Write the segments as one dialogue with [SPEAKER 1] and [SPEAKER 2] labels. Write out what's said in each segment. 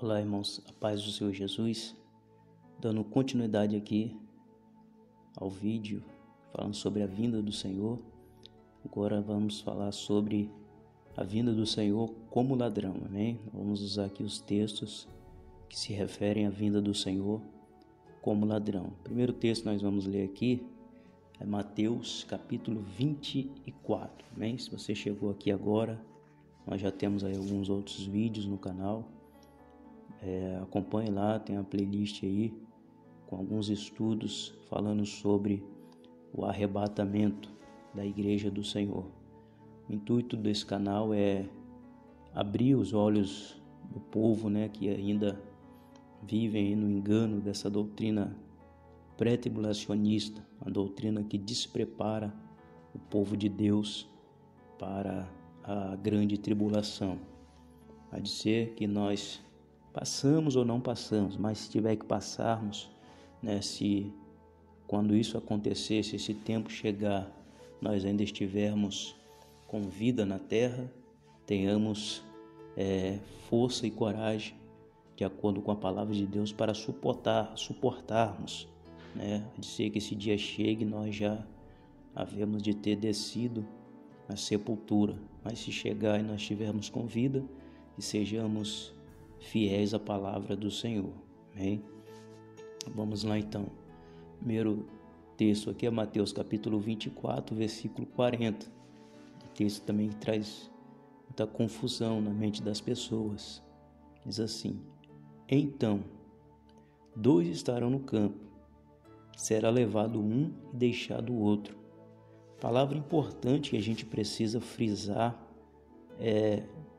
[SPEAKER 1] Olá, irmãos, a paz do Senhor Jesus, dando continuidade aqui ao vídeo, falando sobre a vinda do Senhor. Agora vamos falar sobre a vinda do Senhor como ladrão, amém? Vamos usar aqui os textos que se referem à vinda do Senhor como ladrão. O primeiro texto que nós vamos ler aqui é Mateus capítulo 24, amém? Se você chegou aqui agora, nós já temos aí alguns outros vídeos no canal. Acompanhe lá, tem a playlist aí com alguns estudos falando sobre o arrebatamento da igreja do Senhor. O intuito desse canal é abrir os olhos do povo, que ainda vivem no engano dessa doutrina pré-tribulacionista, uma doutrina que desprepara o povo de Deus para a grande tribulação. Há de ser que nós passamos ou não passamos, mas se tiver que passarmos, se quando isso acontecer, se esse tempo chegar, nós ainda estivermos com vida na terra, tenhamos força e coragem, de acordo com a palavra de Deus, para suportarmos, de ser que esse dia chegue, nós já havemos de ter descido à sepultura, mas se chegar e nós estivermos com vida, que sejamos fiéis à palavra do Senhor, amém? Vamos lá então. O primeiro texto aqui é Mateus capítulo 24, versículo 40. O texto também traz muita confusão na mente das pessoas. Diz assim: então, 2 estarão no campo, será levado um e deixado o outro. Palavra importante que a gente precisa frisar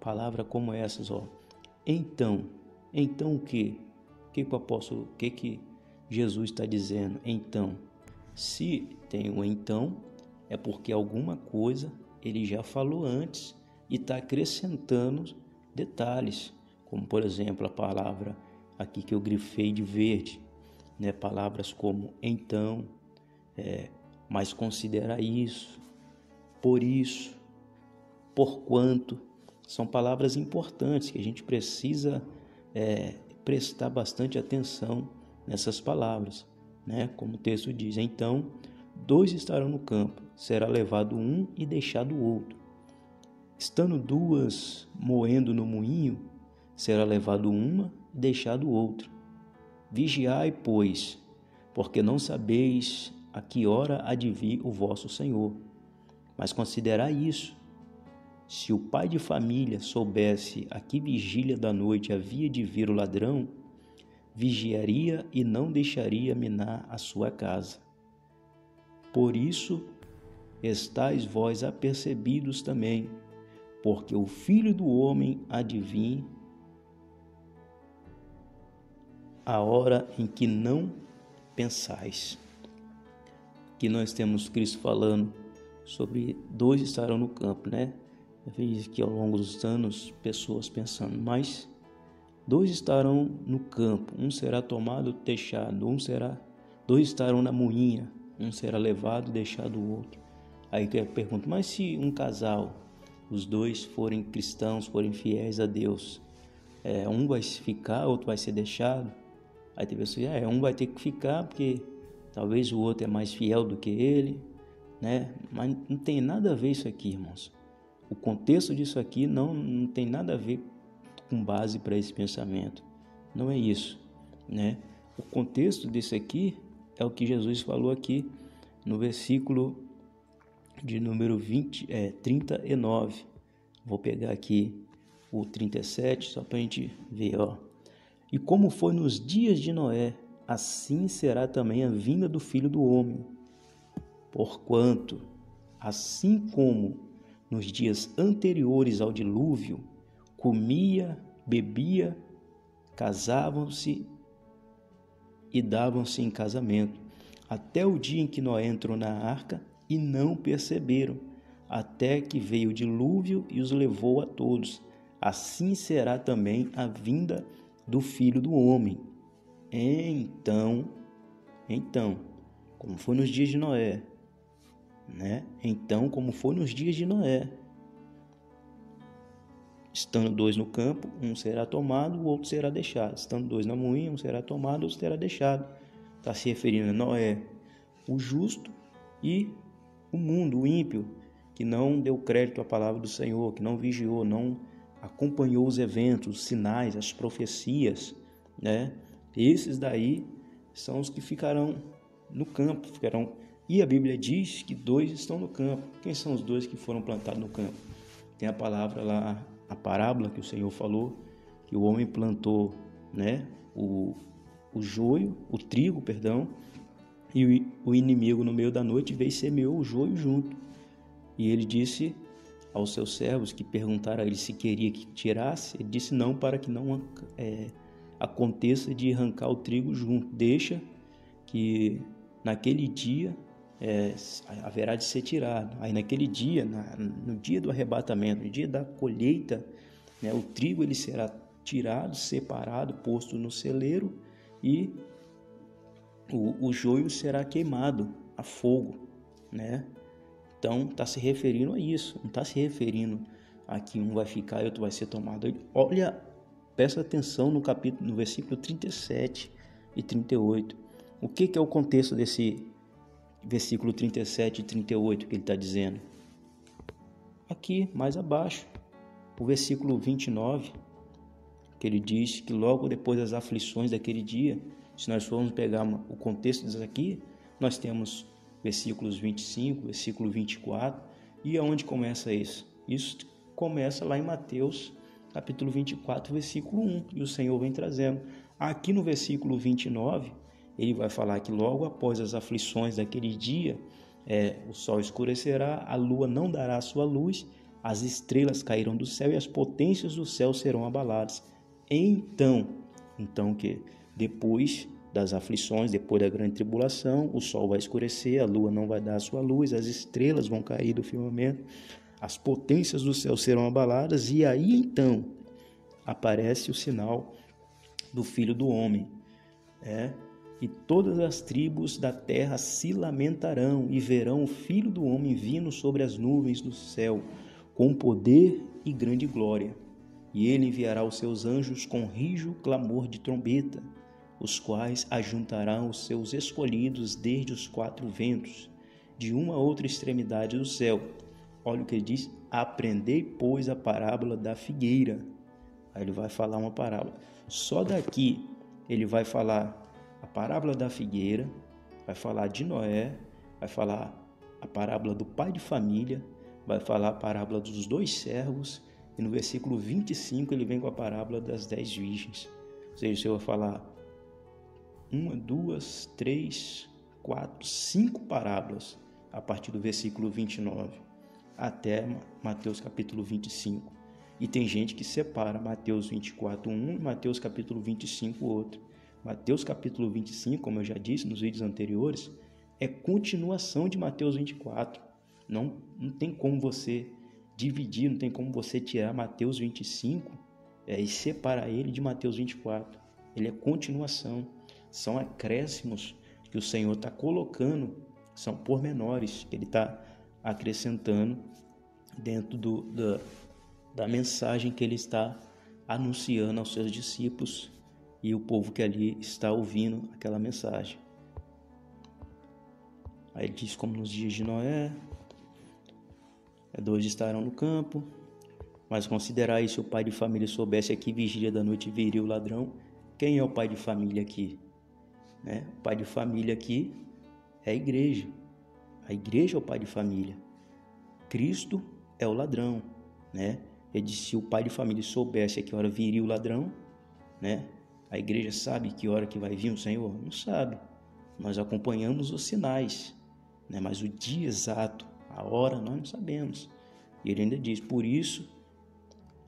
[SPEAKER 1] palavra como essas, Então o quê? O que Jesus está dizendo? Então, se tem um então, é porque alguma coisa ele já falou antes e está acrescentando detalhes, como por exemplo a palavra aqui que eu grifei de verde, palavras como então, mas considera isso, por isso, porquanto. São palavras importantes que a gente precisa prestar bastante atenção nessas palavras, Como o texto diz: então, 2 estarão no campo, será levado um e deixado o outro. Estando 2 moendo no moinho, será levado uma e deixado o outro. Vigiai, pois, porque não sabeis a que hora há de vir o vosso Senhor. Mas considerai isso: se o pai de família soubesse a que vigília da noite havia de vir o ladrão, vigiaria e não deixaria minar a sua casa. Por isso, estáis vós apercebidos também, porque o Filho do Homem há de vir a hora em que não pensais. Aqui nós temos Cristo falando sobre 2 estarão no campo, Eu vejo que ao longo dos anos, pessoas pensando, mas 2 estarão no campo, um será tomado, deixado, 2 estarão na moinha, um será levado, deixado o outro. Aí que eu pergunto, mas se um casal, os 2 forem cristãos, forem fiéis a Deus, um vai ficar, outro vai ser deixado? Aí tem pessoas, um vai ter que ficar porque talvez o outro é mais fiel do que ele, Mas não tem nada a ver isso aqui, irmãos. O contexto disso aqui não tem nada a ver com base para esse pensamento. Não é isso, O contexto disso aqui é o que Jesus falou aqui no versículo de número 39. Vou pegar aqui o 37 só para a gente ver, E como foi nos dias de Noé, assim será também a vinda do Filho do Homem. Porquanto, assim como nos dias anteriores ao dilúvio, comia, bebia, casavam-se e davam-se em casamento, até o dia em que Noé entrou na arca, e não perceberam, até que veio o dilúvio e os levou a todos. Assim será também a vinda do Filho do Homem. Então, como foi nos dias de Noé, Então, como foi nos dias de Noé, Estando dois no campo, um será tomado, o outro será deixado. Estando dois na moinha, um será tomado, o outro será deixado. Está se referindo a Noé, o justo, e o mundo, o ímpio, que não deu crédito à palavra do Senhor, que não vigiou, não acompanhou os eventos, os sinais, as profecias, né? Esses daí são os que ficarão no campo, E a Bíblia diz que dois estão no campo. Quem são os dois que foram plantados no campo? Tem a palavra lá, a parábola que o Senhor falou, que o homem plantou, né, o trigo, e o inimigo no meio da noite veio e semeou o joio junto. E ele disse aos seus servos que perguntaram a ele se queria que tirasse, ele disse não, para que não aconteça de arrancar o trigo junto. Deixa que naquele dia haverá de ser tirado. Aí naquele dia, no dia do arrebatamento, no dia da colheita, né, o trigo ele será tirado, separado, posto no celeiro, e o joio será queimado a fogo, né? Então está se referindo a isso, não está se referindo a que um vai ficar e outro vai ser tomado. Olha, presta atenção no versículo 37 e 38. O que é o contexto desse versículo 37 e 38 que ele está dizendo? Aqui, mais abaixo, o versículo 29, que ele diz que logo depois das aflições daquele dia, se nós formos pegar o contexto disso aqui, nós temos versículos 25, versículo 24, e aonde começa isso? Isso começa lá em Mateus, capítulo 24, versículo 1, e o Senhor vem trazendo. Aqui no versículo 29, ele vai falar que logo após as aflições daquele dia, o sol escurecerá, a lua não dará a sua luz, as estrelas cairão do céu e as potências do céu serão abaladas. Então que depois das aflições, depois da grande tribulação, o sol vai escurecer, a lua não vai dar a sua luz, as estrelas vão cair do firmamento, as potências do céu serão abaladas, e aí então aparece o sinal do Filho do Homem, e todas as tribos da terra se lamentarão e verão o Filho do Homem vindo sobre as nuvens do céu, com poder e grande glória. E ele enviará os seus anjos com rijo clamor de trombeta, os quais ajuntarão os seus escolhidos desde os quatro ventos, de uma a outra extremidade do céu. Olha o que ele diz: aprendei, pois, a parábola da figueira. Aí ele vai falar uma parábola. Só daqui ele vai falar a parábola da figueira, vai falar de Noé, vai falar a parábola do pai de família, vai falar a parábola dos dois servos, e no versículo 25 ele vem com a parábola das 10 virgens. Ou seja, o Senhor vai falar 1, 2, 3, 4, 5 parábolas a partir do versículo 29 até Mateus capítulo 25. E tem gente que separa Mateus 24, 1 e Mateus capítulo 25, outro. Mateus capítulo 25, como eu já disse nos vídeos anteriores, é continuação de Mateus 24. Não tem como você dividir, não tem como você tirar Mateus 25 e separar ele de Mateus 24. Ele é continuação. São acréscimos que o Senhor está colocando, são pormenores que ele está acrescentando dentro da mensagem que ele está anunciando aos seus discípulos e o povo que ali está ouvindo aquela mensagem. Aí ele diz: como nos dias de Noé, dois estarão no campo, mas considerai, se o pai de família soubesse a que vigília da noite viria o ladrão. Quem é o pai de família aqui? O pai de família aqui é a igreja. A igreja é o pai de família. Cristo é o ladrão, Ele disse: se o pai de família soubesse a que hora viria o ladrão, A igreja sabe que hora que vai vir o Senhor? Não sabe. Nós acompanhamos os sinais, Mas o dia exato, a hora, nós não sabemos. E ele ainda diz: por isso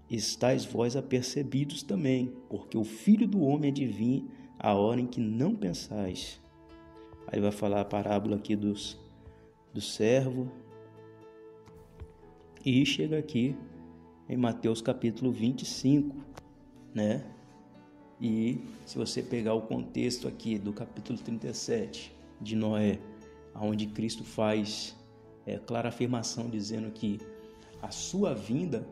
[SPEAKER 1] estáis vós apercebidos também, porque o Filho do Homem há de vir a hora em que não pensais. Aí vai falar a parábola aqui do servo. E chega aqui em Mateus capítulo 25, E se você pegar o contexto aqui do capítulo 37 de Noé, onde Cristo faz clara afirmação dizendo que a sua vinda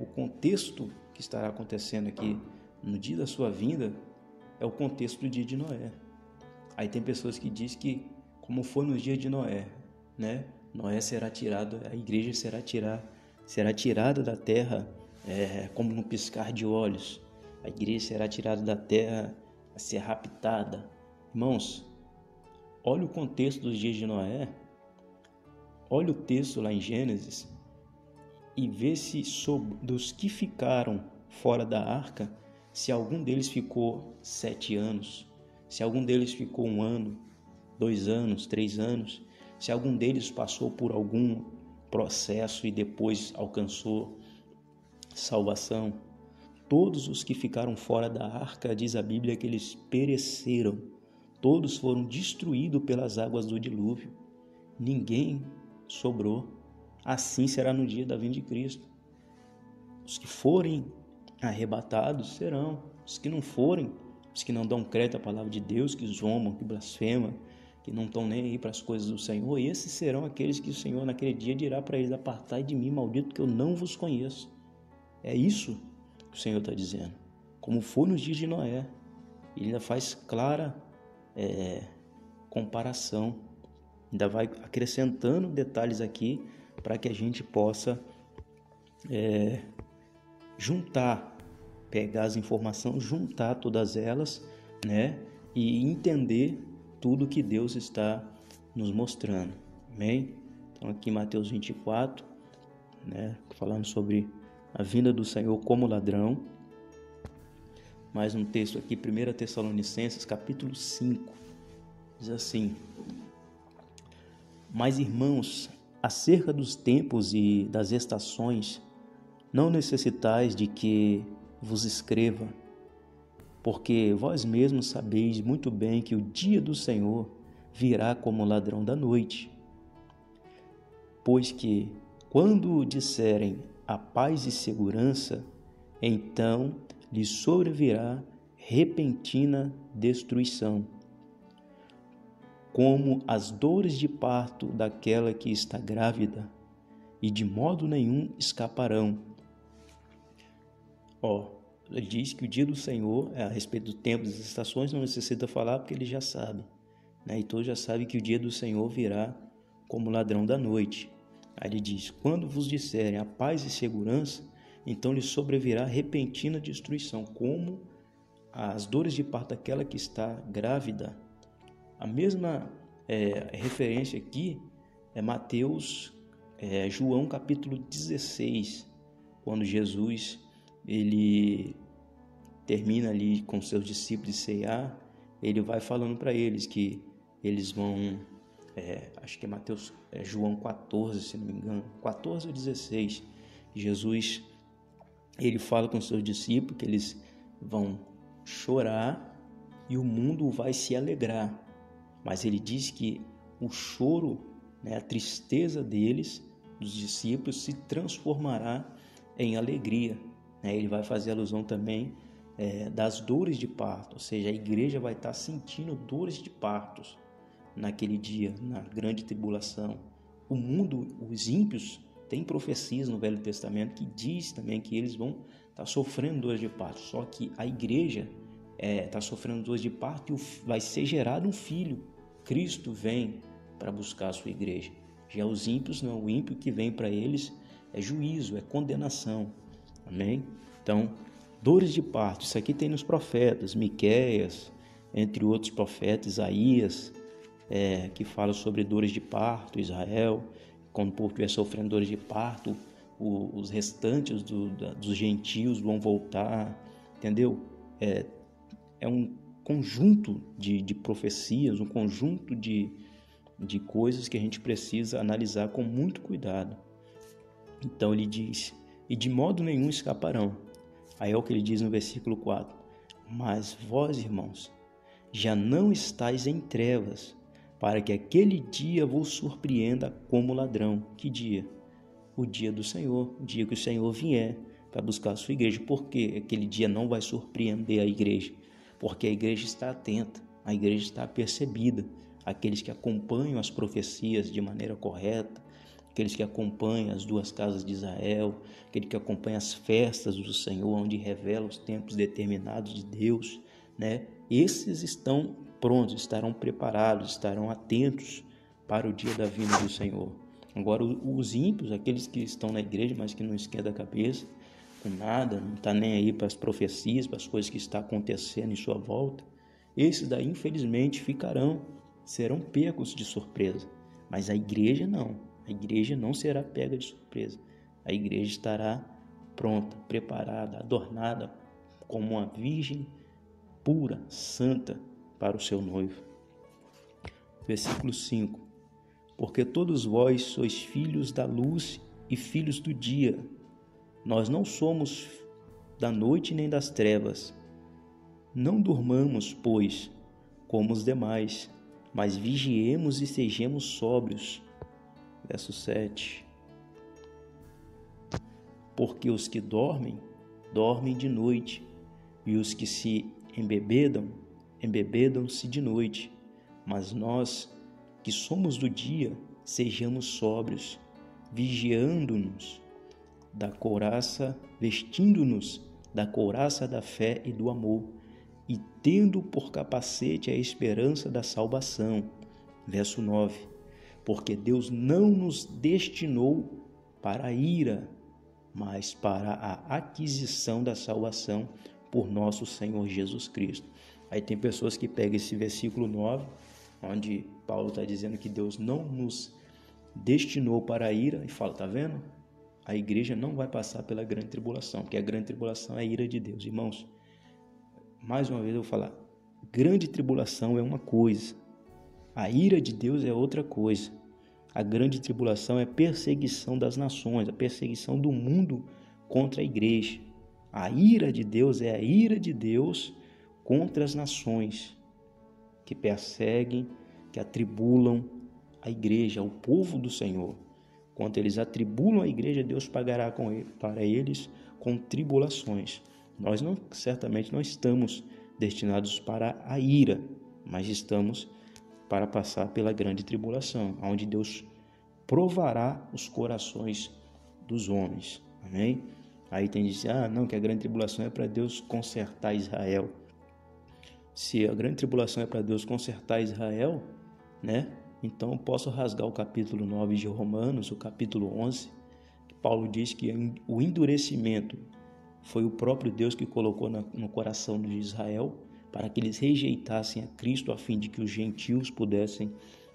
[SPEAKER 1] o contexto que estará acontecendo aqui no dia da sua vinda é o contexto do dia de Noé. Aí tem pessoas que dizem que, como foi no dia de Noé, né? Noé será tirado, a igreja será tirada da terra como no piscar de olhos. A igreja será tirada da terra a ser raptada. Irmãos, olha o contexto dos dias de Noé, olha o texto lá em Gênesis e vê se dos que ficaram fora da arca, se algum deles ficou 7 anos, se algum deles ficou 1 ano, 2 anos, 3 anos, se algum deles passou por algum processo e depois alcançou salvação. Todos os que ficaram fora da arca, diz a Bíblia, que eles pereceram. Todos foram destruídos pelas águas do dilúvio. Ninguém sobrou. Assim será no dia da vinda de Cristo. Os que forem arrebatados serão. Os que não forem, os que não dão crédito à palavra de Deus, que zombam, que blasfemam, que não estão nem aí para as coisas do Senhor, esses serão aqueles que o Senhor naquele dia dirá para eles: apartai de mim, maldito, que eu não vos conheço. É isso que o Senhor está dizendo. Como foi nos dias de Noé. Ele ainda faz clara comparação. Ainda vai acrescentando detalhes aqui para que a gente possa pegar as informações, juntar todas elas, né? E entender tudo que Deus está nos mostrando. Amém? Então aqui Mateus 24, né? Falando sobre a vinda do Senhor como ladrão. Mais um texto aqui, 1 Tessalonicenses, capítulo 5. Diz assim: mas, irmãos, acerca dos tempos e das estações, não necessitais de que vos escreva, porque vós mesmos sabeis muito bem que o dia do Senhor virá como ladrão da noite. Pois que, quando disserem a paz e segurança, então lhes sobrevirá repentina destruição, como as dores de parto daquela que está grávida, e de modo nenhum escaparão. Ele diz que o dia do Senhor, a respeito do tempo das estações, não necessita falar porque ele já sabe, né? Então já sabe que o dia do Senhor virá como ladrão da noite. Aí ele diz: quando vos disserem a paz e segurança, então lhes sobrevirá repentina destruição, como as dores de parto daquela que está grávida. A mesma referência aqui é João capítulo 16, quando Jesus ele termina ali com seus discípulos de ceiar, ele vai falando para eles que eles vão, acho que é João 14, se não me engano, 14 ou 16, Jesus ele fala com seus discípulos que eles vão chorar e o mundo vai se alegrar. Mas ele diz que o choro, a tristeza deles, dos discípulos, se transformará em alegria. Ele vai fazer alusão também das dores de parto, ou seja, a igreja vai estar sentindo dores de partos naquele dia, na grande tribulação. O mundo, os ímpios, têm profecias no Velho Testamento que diz também que eles vão estar sofrendo dores de parto, só que a igreja está sofrendo dores de parto e vai ser gerado um filho. Cristo vem para buscar a sua igreja. Já os ímpios não, o ímpio que vem para eles é juízo, é condenação. Amém? Então, dores de parto, isso aqui tem nos profetas, Miqueias, entre outros profetas, Isaías, que fala sobre dores de parto, Israel, quando o povo estiver sofrendo dores de parto, os restantes dos gentios vão voltar, entendeu? É um conjunto de profecias, um conjunto de coisas que a gente precisa analisar com muito cuidado. Então ele diz: e de modo nenhum escaparão. Aí é o que ele diz no versículo 4: mas vós, irmãos, já não estáis em trevas, para que aquele dia vos surpreenda como ladrão. Que dia? O dia do Senhor, o dia que o Senhor vier para buscar a sua igreja. Por que aquele dia não vai surpreender a igreja? Porque a igreja está atenta, a igreja está apercebida. Aqueles que acompanham as profecias de maneira correta, aqueles que acompanham as duas casas de Israel, aquele que acompanha as festas do Senhor, onde revela os tempos determinados de Deus, né? Esses estão prontos, estarão preparados, estarão atentos para o dia da vinda do Senhor. Agora, os ímpios, aqueles que estão na igreja, mas que não esquentam a cabeça com nada, não está nem aí para as profecias, para as coisas que estão acontecendo em sua volta, esses daí, infelizmente, serão pegos de surpresa. Mas a igreja não será pega de surpresa. A igreja estará pronta, preparada, adornada como uma virgem pura, santa para o seu noivo. Versículo 5. Porque todos vós sois filhos da luz e filhos do dia. Nós não somos da noite nem das trevas. Não durmamos, pois, como os demais, mas vigiemos e sejamos sóbrios. Verso 7. Porque os que dormem, dormem de noite, e os que se embebedam, embebedam-se de noite. Mas nós, que somos do dia, sejamos sóbrios, vigiando-nos da couraça, vestindo-nos da couraça da fé e do amor, e tendo por capacete a esperança da salvação. Verso 9. Porque Deus não nos destinou para a ira, mas para a aquisição da salvação por nosso Senhor Jesus Cristo. Aí tem pessoas que pegam esse versículo 9, onde Paulo está dizendo que Deus não nos destinou para a ira, e fala, tá vendo? A igreja não vai passar pela grande tribulação, porque a grande tribulação é a ira de Deus. Irmãos, mais uma vez eu vou falar, grande tribulação é uma coisa, a ira de Deus é outra coisa. A grande tribulação é a perseguição das nações, a perseguição do mundo contra a igreja. A ira de Deus é a ira de Deus contra as nações que perseguem, que atribulam a igreja, o povo do Senhor. Quando eles atribulam a igreja, Deus pagará para eles com tribulações. Nós certamente não estamos destinados para a ira, mas estamos para passar pela grande tribulação, onde Deus provará os corações dos homens. Amém? Aí tem de dizer, que a grande tribulação é para Deus consertar Israel. Se a grande tribulação é para Deus consertar Israel, né? Então eu posso rasgar o capítulo 9 de Romanos, o capítulo 11, que Paulo diz que o endurecimento foi o próprio Deus que colocou no coração de Israel para que eles rejeitassem a Cristo, a fim de que os gentios pudessem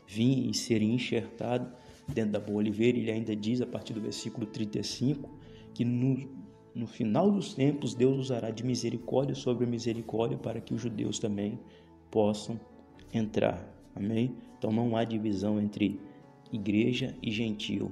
[SPEAKER 1] vir e serem enxertados dentro da boa oliveira. Ele ainda diz, a partir do versículo 35, que no final dos tempos Deus usará de misericórdia sobre misericórdia para que os judeus também possam entrar. Amém? Então não há divisão entre igreja e gentio,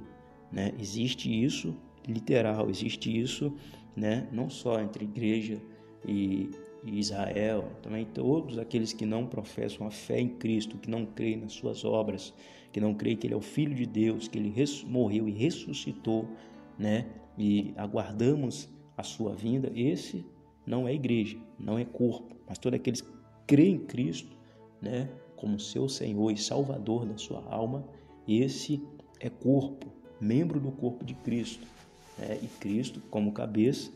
[SPEAKER 1] né? Existe isso literal, existe isso, né? Não só entre igreja e Israel, também todos aqueles que não professam a fé em Cristo, que não creem nas suas obras, que não creem que Ele é o Filho de Deus, que Ele morreu e ressuscitou, né? E aguardamos a sua vinda. Esse não é igreja, não é corpo, mas todos aqueles que creem em Cristo, né? Como seu Senhor e Salvador da sua alma, esse é corpo, membro do corpo de Cristo, né? E Cristo, como cabeça,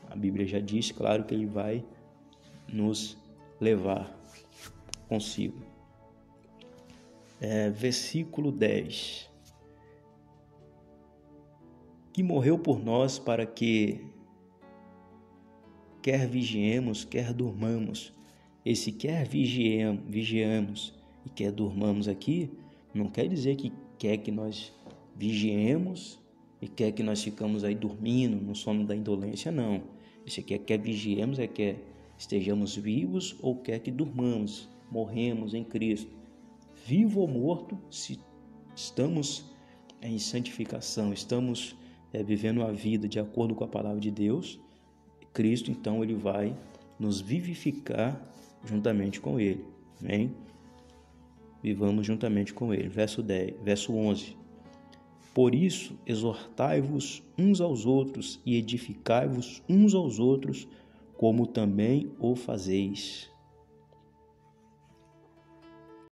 [SPEAKER 1] a Bíblia já diz, claro, que Ele vai nos levar consigo. Versículo 10. Que morreu por nós para que quer vigiemos, quer durmamos. Esse quer vigiamos e quer durmamos aqui, não quer dizer que quer que nós vigiemos e quer que nós ficamos aí dormindo no sono da indolência, não. Esse aqui quer vigiemos, quer estejamos vivos ou quer que durmamos, morremos em Cristo. Vivo ou morto, se estamos em santificação, estamos vivendo a vida de acordo com a palavra de Deus, Cristo, então, Ele vai nos vivificar juntamente com Ele. Amém? Vivamos juntamente com Ele. Verso 11. Por isso, exortai-vos uns aos outros e edificai-vos uns aos outros, como também o fazeis.